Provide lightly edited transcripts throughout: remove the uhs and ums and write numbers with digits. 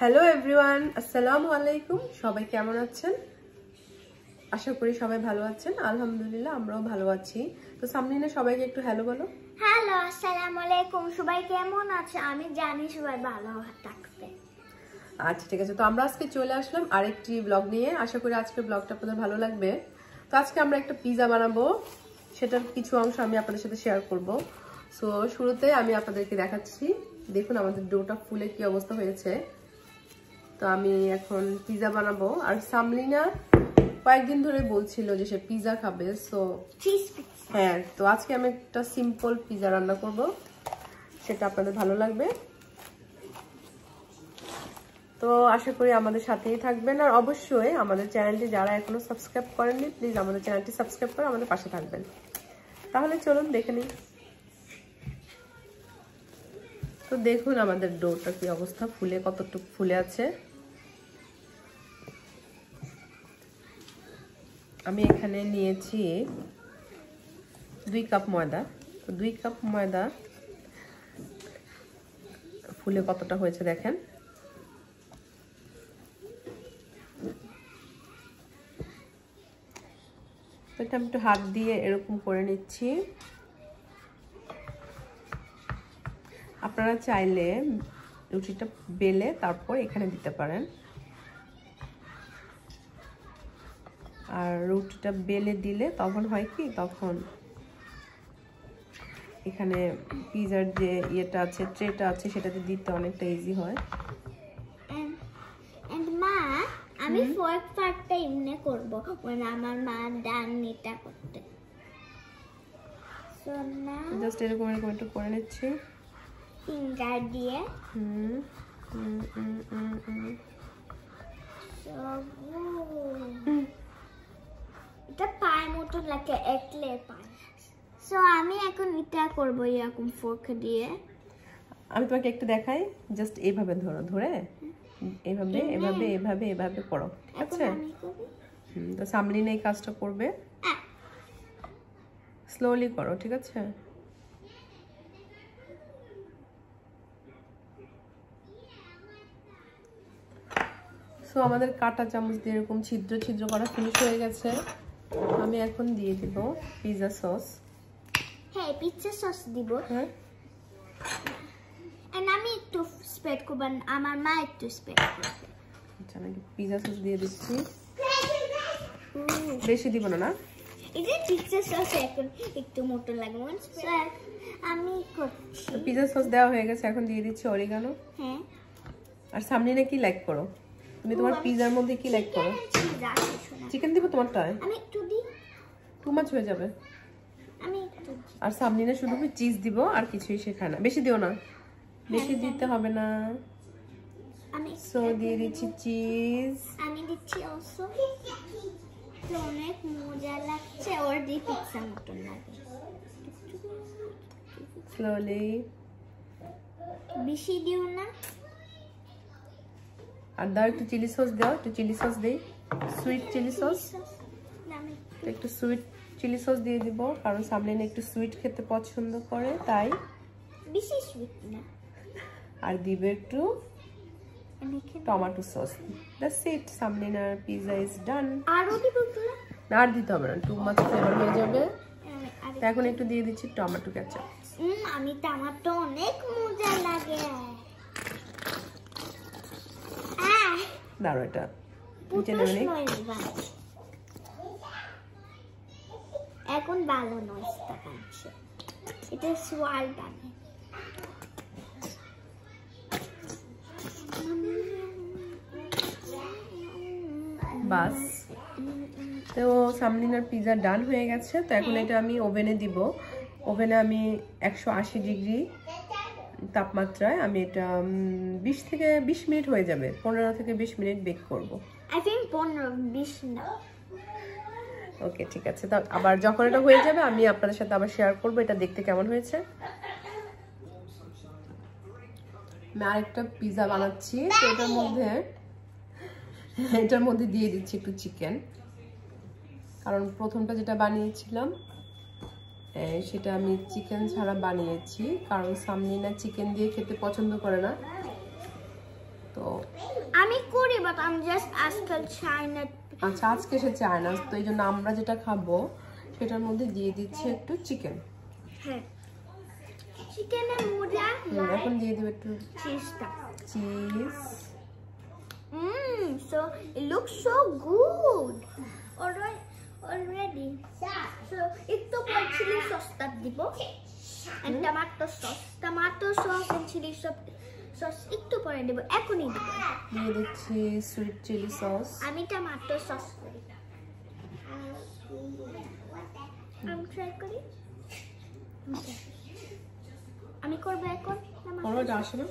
Hello everyone, আসসালামু আলাইকুম। সবাই কেমন আছেন? আশা করি সবাই ভালো আছেন। আলহামদুলিল্লাহ আমরাও ভালো আছি। তো সামনে সবাইকে একটু হ্যালো বলো। হ্যালো, আসসালামু আলাইকুম। সবাই কেমন আছে? আমি জানি সবাই ভালো থাকবে। আচ্ছা ঠিক আছে, তো আমরা আজকে চলে আসলাম আরেকটি ব্লগ নিয়ে। আশা করি আজকের ব্লগটা আপনাদের ভালো লাগবে। তো আজকে আমরা একটা পিৎজা বানাবো, সেটার কিছু অংশ আমি আপনাদের সাথে শেয়ার করব। সো শুরুতে আমি আপনাদেরকে দেখাচ্ছি, দেখুন আমাদের ডোটা ফুলে কি অবস্থা হয়েছে। তো আমি এখন পিৎজা বানাবো, আর সামলিনা কয়েকদিন ধরে বলছিল যে সে পিৎজা খাবে। সো হ্যাঁ, তো আজকে আমি একটা সিম্পল পিৎজা রান্না করব, সেটা আপনাদের ভালো লাগবে। তো আশা করি আমাদের সাথেই থাকবেন, আর অবশ্যই আমাদের চ্যানেলটি যারা এখনো সাবস্ক্রাইব করেননি প্লিজ আমাদের চ্যানেলটি সাবস্ক্রাইব করে আমাদের পাশে থাকবেন। তাহলে চলুন দেখে নিই। তো দেখুন আমাদের ডোটা কি অবস্থা, ফুলে কতটুকু ফুলে আছে। আমি এখানে নিয়েছি 2 কাপ ময়দা। তো 2 কাপ ময়দা ফুলে কতটা হয়েছে দেখেন। তো এটা আমি একটু হাত দিয়ে এরকম করে নিচ্ছি। আপনারা চাইলে রুটিটা বেলে তারপর এখানে দিতে পারেন, আর রুটিটা বেলে দিলে তখন হয় কি, তখন এখানে পিৎজার যে ইয়েটা আছে, ট্রেটা আছে, সেটাতে দিতে অনেকটা ইজি হয়। এন্ড মা, আমি ফোর্ক পার্টটা এমনি করব, মানে আমার মা ডাননিটা করতে। সো না জাস্ট এরকম এরকম একটু করে নিচ্ছি ফিঙ্গার দিয়ে। এটা পায়ের মতো লাগে, একলে পায়। সো আমি এখন এটা করবো এরকম ফোর্ক দিয়ে। আমি তোমাকে একটু দেখাই, জাস্ট এইভাবে ধরো, ধরে এইভাবে এভাবে এভাবে এভাবে করো, ঠিক আছে? তো সামলিনা এই কাজটা করবে, স্লোলি করো, ঠিক আছে? সো আমাদের কাঁটা চামচ দিয়ে এরকম ছিদ্র ছিদ্র করা ফিনিশ হয়ে গেছে। আমি এখন দিয়ে দিব পিৎজা সস। হ্যাঁ, পিৎজা সস দিব। হ্যাঁ, আর আমি একটু স্প্রেড করব, আমার মা একটু স্প্রেড করবে। আচ্ছা, আমি পিৎজা সস দিয়ে দিচ্ছি, বেশি দিব না। এটা পিৎজা সস এখন একটু মোটা লাগে। আমি করছি। পিৎজা সস দেওয়া হয়ে গেছে, এখন দিয়ে দিচ্ছি অরিগানো। হ্যাঁ, আর সামনে কি লাইক করো তুমি? তোমার পিৎজার মধ্যে কি লাইক করো? চিকেন দিব তোমারটায়? আমি একটু দিই, টু মাচ হয়ে যাবে। আমি একটু। আর সামনে শুধু চিজ দিব, আর কিছুই শেখায় না। বেশি দিও না, বেশি দিতে হবে না। আমি সো দিয়ে দিচ্ছি চিজ। আমি দিচ্ছি অলসো। অনেক মজা লাগছে, ওর দিয়ে পিৎজা মতন লাগে। স্লোলি, বেশি দিও না। আর দাও একটু চিলি সস দাও, একটু চিলি সস দেই, সুইট চিলি সস। একটু সুইট চিলি সস দিয়ে দিব, কারণ সামনে একটু সুইট খেতে পছন্দ করে, তাই। বেশি সুইট না। আর দিবে একটু টমেটো সস। দ্যাটস ইট, সামলিনার পিৎজা ইজ ডান। আরো দিব না? আর দিতে হবে না, টু মাচ ফ্লেভার হয়ে যাবে। তো এখন একটু দিয়ে দিচ্ছি টমেটো কেচাপ। আমি টমেটো অনেক মজা লাগে। দাঁড়ো, এটা নিচে নেবে নি। এখন ভালো নয়েজটা পাচ্ছে, এটা সোয়াল টানে। বাস, তো সামলিনার পিৎজা ডান হয়ে গেছে। তো এখন এটা আমি ওভেনে দিব। ওভেনে আমি 180 ডিগ্রি তাপমাত্রায় আমি এটা 20 থেকে 20 মিনিট হয়ে যাবে, 15 থেকে 20 মিনিট বেক করব। আই থিংক 15-20 না। ওকে ঠিক আছে, তো আবার যখন এটা হয়ে যাবে আমি আপনাদের সাথে আবার শেয়ার করব এটা দেখতে কেমন হয়েছে। আমি আরেকটা পিৎজা বানাচ্ছি, তো এটার মধ্যে দিয়ে দিচ্ছি একটু চিকেন, কারণ প্রথমটা যেটা বানিয়েছিলাম সেটা আমি চিকেন ছাড়া বানিয়েছি, কারণ সামলিনা চিকেন দিয়ে খেতে পছন্দ করে না। তো আমি করি বাট আই এম জাস্ট আজকাল চাইনা। আচ্ছা আজকে সে চায় না, তো এই জন্য আমরা যেটা খাবো সেটার মধ্যে দিয়ে দিচ্ছি একটু চিকেন। হ্যাঁ, চিকেনের মজা। এখন দিয়ে দেব একটু চিজটা। Cheese. So it looks so good. Already. So একটু পর চিলি সসটা দিব। And tomato sauce and chili sauce একটু পরে দেব, এখনই দেব। দিয়ে দিচ্ছি সুইট চিলি সস। আমি টমেটো সস করি। আমি ট্রাই করি। আমি করব এখন। করো, এটা আসে না,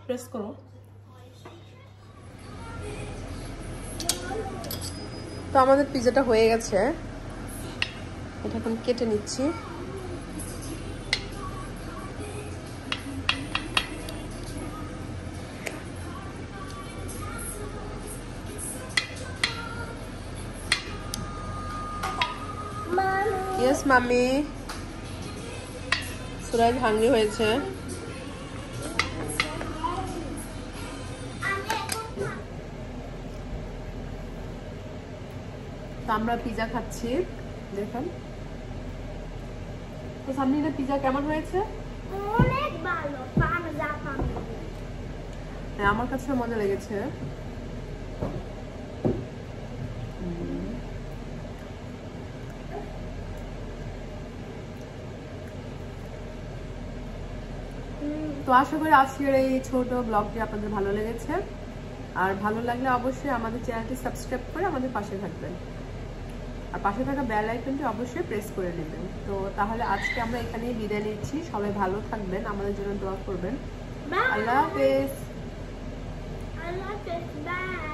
প্রেস করো। তো আমাদের পিজাটা হয়ে গেছে, এটা এখন কেটে নিচ্ছি। ইয়েস মাম্মি, সুরাজ হাঙ্গরি হয়েছে। তো আমরা পিজা খাচ্ছি, দেখুন। তো সামনে পিজা কেমন হয়েছে? অনেক ভালো, পারমেজান। হ্যাঁ, আমার কাছে মজা লেগেছে। তো আশা করি আজকের এই ছোট ব্লগটি আপনাদের ভালো লেগেছে, আর ভালো লাগলে অবশ্যই আমাদের চ্যানেলটি সাবস্ক্রাইব করে আমাদের পাশে থাকবেন, আর পাশে থাকা বেল আইকনটি অবশ্যই প্রেস করে নেবেন। তো তাহলে আজকে আমরা এখানেই বিদায় নিচ্ছি। সবাই ভালো থাকবেন, আমাদের জন্য দোয়া করবেন। আল্লাহ হাফেজ। আল্লাহ হাফেজ, বাই।